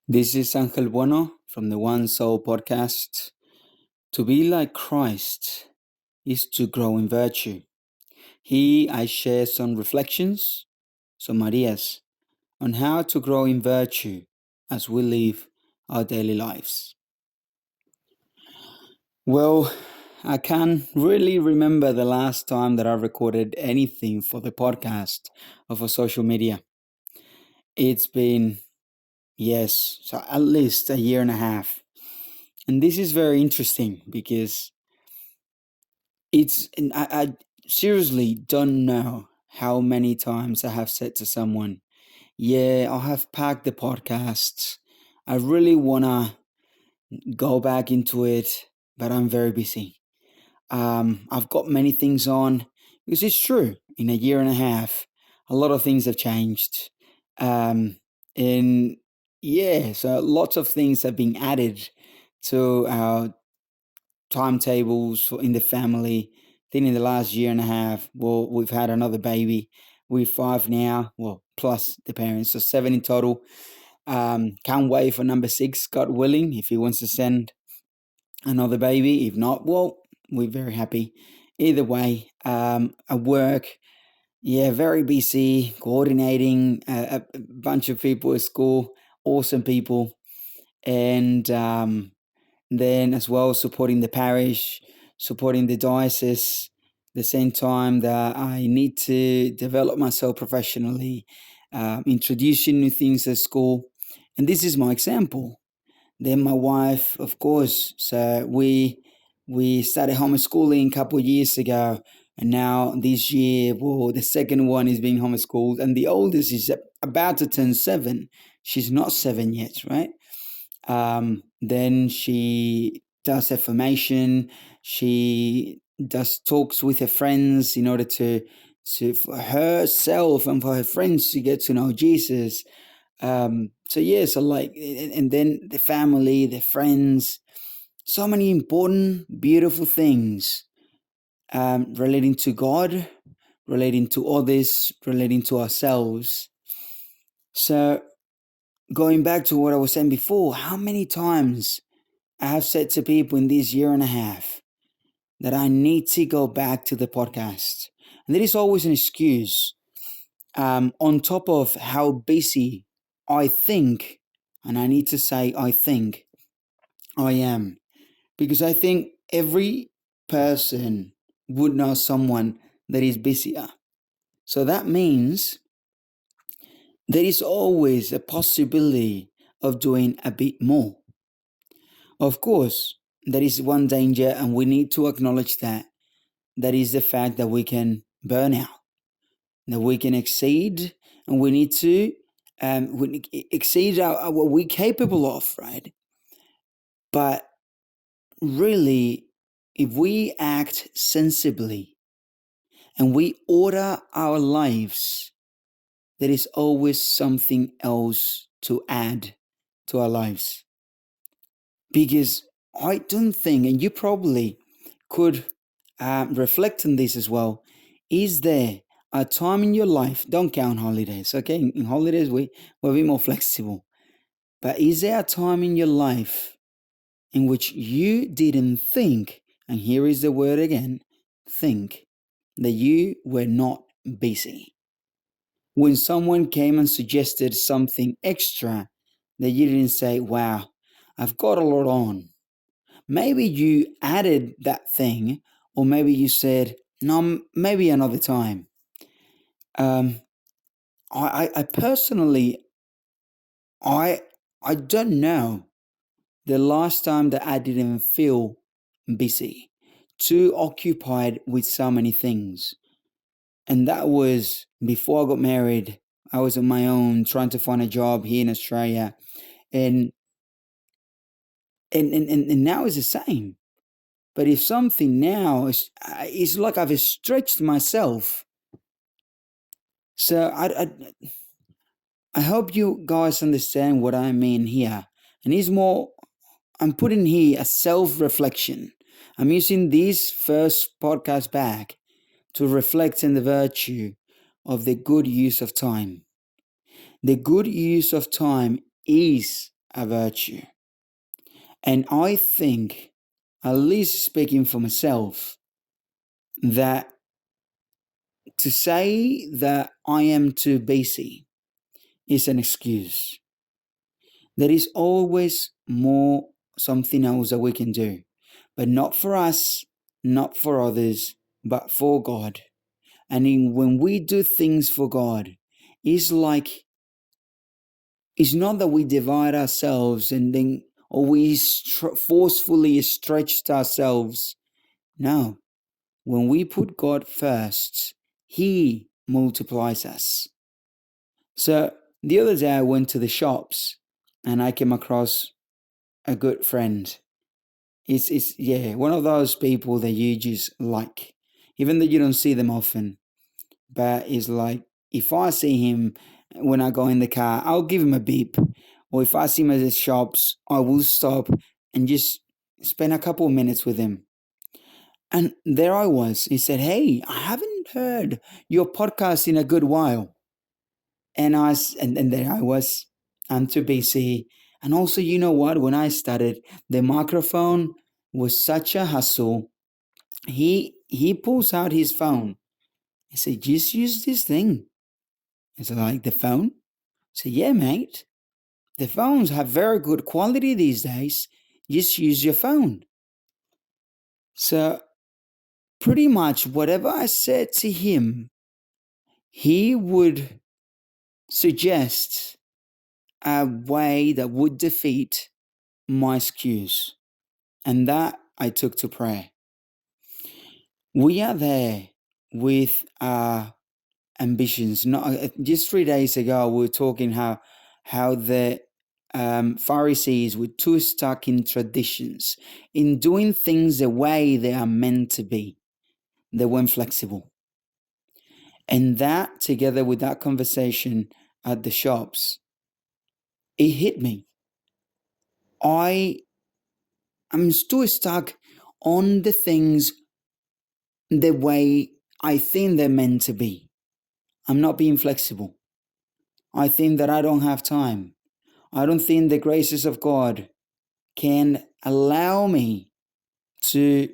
This is Angel Bueno from the One Soul podcast. To be like Christ is to grow in virtue. Here I share some reflections, some ideas on how to grow in virtue as we live our daily lives. Well, I can't really remember the last time that I recorded anything for the podcast or for social media. It's been, yes, so at least a year and a half. And this is very interesting because I seriously don't know how many times I have said to someone, yeah, I have packed the podcast. I really wanna go back into it, but I'm very busy. I've got many things on because it's true. In a year and a half, a lot of things have changed. Um, and yeah, so lots of things have been added to our timetables in the family. Then in the last year and a half, well, we've had another baby. We're five now, well, plus the parents, so seven in total. Can't wait for number six, God willing, if he wants to send another baby. If not, well, we're very happy. Either way, at work, yeah, very busy, coordinating a bunch of people at school, awesome people. And then as well supporting the parish, supporting the diocese, the same time that I need to develop myself professionally, introducing new things at school. And this is my example. Then my wife, of course, so we started homeschooling a couple of years ago, and now this year, well, the second one is being homeschooled, and the oldest is about to turn 7. She's not 7 yet, right? Then she does affirmation. She does talks with her friends in order to for herself and for her friends to get to know Jesus. So yeah, so like, and then the family, the friends, so many important, beautiful things relating to God, relating to others, relating to ourselves. So going back to what I was saying before, how many times I have said to people in this year and a half that I need to go back to the podcast. And there is always an excuse on top of how busy I think, and I need to say I think I am, because I think every person would know someone that is busier. So that means there is always a possibility of doing a bit more. Of course, there is one danger, and we need to acknowledge that. That is the fact that we can burn out, that we can exceed, and we need to exceed what we're capable of, right? But really, if we act sensibly and we order our lives, there is always something else to add to our lives. Because I don't think, and you probably could reflect on this as well, is there a time in your life, don't count holidays, okay? In holidays, we're a bit more flexible. But is there a time in your life in which you didn't think, and here is the word again, think, that you were not busy? When someone came and suggested something extra, that you didn't say, wow, I've got a lot on. Maybe you added that thing, or maybe you said, no, maybe another time. Um, I personally, I, I don't know the last time that I didn't feel busy, too occupied with so many things. And that was before I got married. I was on my own trying to find a job here in Australia. And and now it's the same. But if something now is, it's like I've stretched myself. So I hope you guys understand what I mean here. And it's more, I'm putting here a self reflection. I'm using this first podcast back to reflect on the virtue of the good use of time. The good use of time is a virtue. And I think, at least speaking for myself, that to say that I am too busy is an excuse. There is always more something else that we can do, but not for us, not for others, but for God. And when we do things for God, it's like, it's not that we divide ourselves and then, or we forcefully stretched ourselves. No, when we put God first, He multiplies us. So the other day I went to the shops and I came across a good friend. It's one of those people that you just like, even though you don't see them often. But it's like, if I see him when I go in the car, I'll give him a beep. Or if I see him at the shops, I will stop and just spend a couple of minutes with him. And there I was. He said, "Hey, I haven't heard your podcast in a good while." And there I was. I'm too busy. And also, you know what? When I started, the microphone was such a hassle. He pulls out his phone. He said, "Just use this thing." Is it like the phone? I said, "Yeah, mate. The phones have very good quality these days. Just use your phone." So pretty much whatever I said to him, he would suggest a way that would defeat my excuse. And that I took to prayer. We are there with our ambitions. Not just 3 days ago, we were talking how the Pharisees were too stuck in traditions, in doing things the way they are meant to be. They weren't flexible. And that, together with that conversation at the shops, it hit me. I'm still stuck on the things the way I think they're meant to be. I'm not being flexible. I think that I don't have time. I don't think the graces of God can allow me to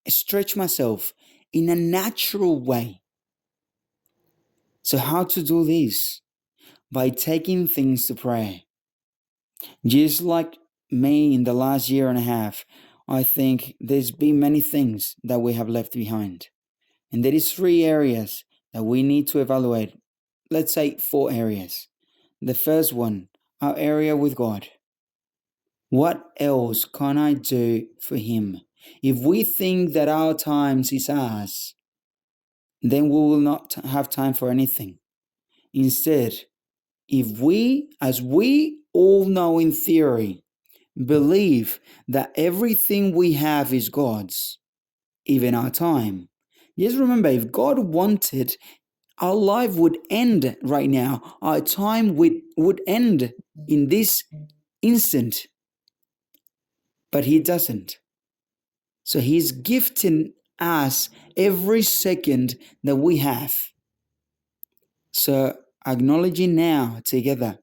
stretch myself in a natural way. So, how to do this? By taking things to prayer. Just like me in the last year and a half, I think there's been many things that we have left behind. And there is 3 areas that we need to evaluate. Let's say 4 areas. The first one, our area with God. What else can I do for Him? If we think that our times is ours, then we will not have time for anything. Instead, if we, as we all know in theory, believe that everything we have is God's, even our time. Just remember, if God wanted, our life would end right now. Our time would end in this instant. But He doesn't. So He's gifting us every second that we have. So acknowledging now together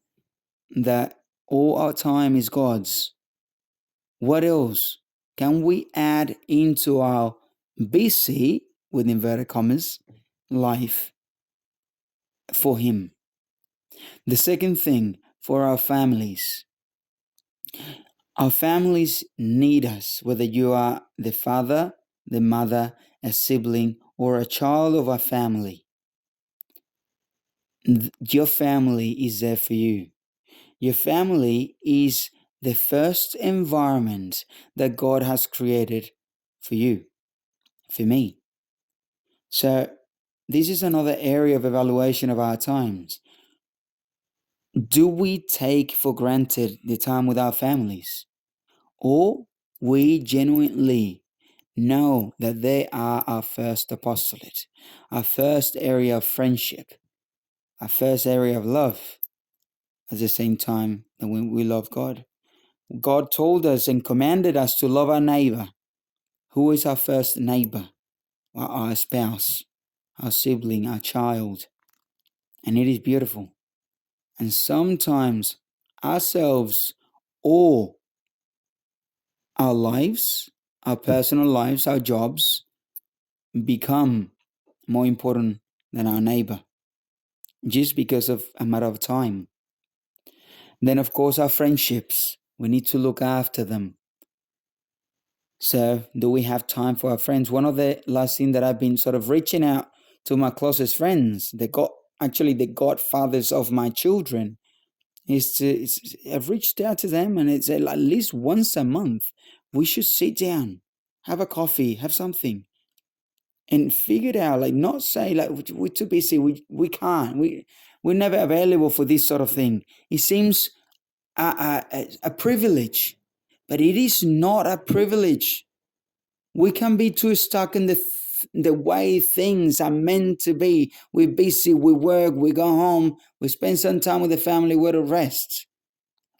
that all our time is God's. What else can we add into our busy, with inverted commas, life for Him? The second thing, for our families. Our families need us, whether you are the father, the mother, a sibling, or a child of a family. Your family is there for you. Your family is the first environment that God has created for you, for me. So, this is another area of evaluation of our times. Do we take for granted the time with our families? Or we genuinely know that they are our first apostolate, our first area of friendship, our first area of love, at the same time that when we love God? God told us and commanded us to love our neighbor. Who is our first neighbor? Our spouse, our sibling, our child. And it is beautiful. And sometimes ourselves or our lives, our personal lives, our jobs become more important than our neighbor just because of a matter of time. Then, of course, our friendships, we need to look after them. So, do we have time for our friends? One of the last things that I've been sort of reaching out to my closest friends, the godfathers of my children, I've reached out to them, and it's at least once a month we should sit down, have a coffee, have something, and figure it out. Like, not say like we're too busy, we can't, we're never available for this sort of thing. It seems a privilege, but it is not a privilege. We can be too stuck in the way things are meant to be. We're busy, we work, we go home, we spend some time with the family, we're to rest.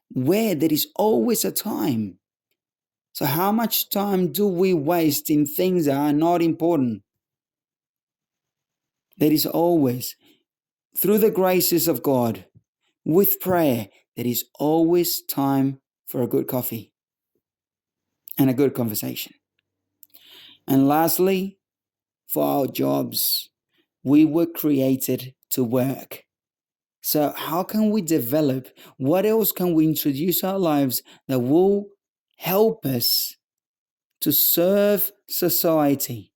Where there is always a time. So how much time do we waste in things that are not important? There is always, through the graces of God, with prayer, there is always time for a good coffee and a good conversation. And lastly, for our jobs, we were created to work. So how can we develop? What else can we introduce our lives that will help us to serve society?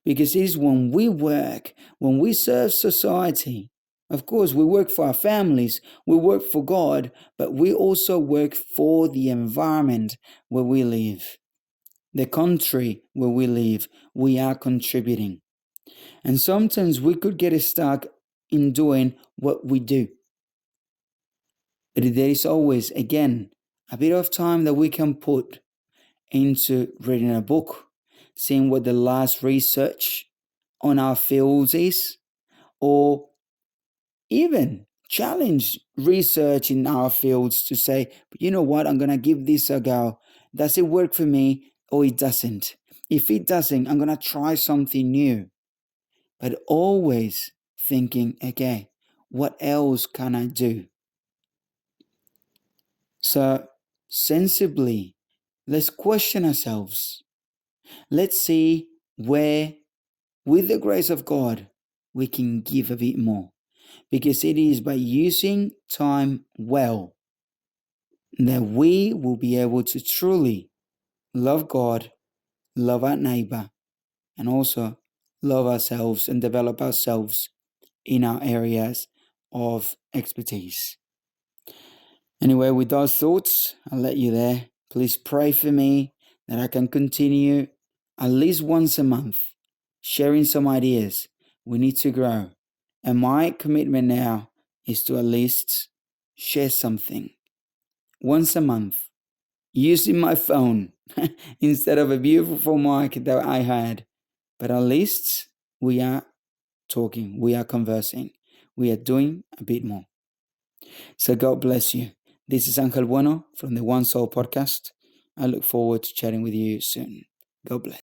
Because it is when we work, when we serve society, of course, we work for our families, we work for God, but we also work for the environment where we live, the country where we live. We are contributing. And sometimes we could get stuck in doing what we do. But there is always, again, a bit of time that we can put into reading a book, seeing what the last research on our fields is, or even challenge research in our fields to say, but you know what, I'm going to give this a go. Does it work for me or it doesn't? If it doesn't, I'm going to try something new. But always thinking, okay, what else can I do? So, sensibly, let's question ourselves. Let's see where, with the grace of God, we can give a bit more. Because it is by using time well that we will be able to truly love God, love our neighbor, and also love ourselves and develop ourselves in our areas of expertise. Anyway, with those thoughts, I'll let you there. Please pray for me that I can continue at least once a month sharing some ideas. We need to grow. And my commitment now is to at least share something once a month using my phone instead of a beautiful mic that I had. But at least we are talking, we are conversing, we are doing a bit more. So God bless you. This is Angel Bueno from the One Soul podcast. I look forward to chatting with you soon. God bless.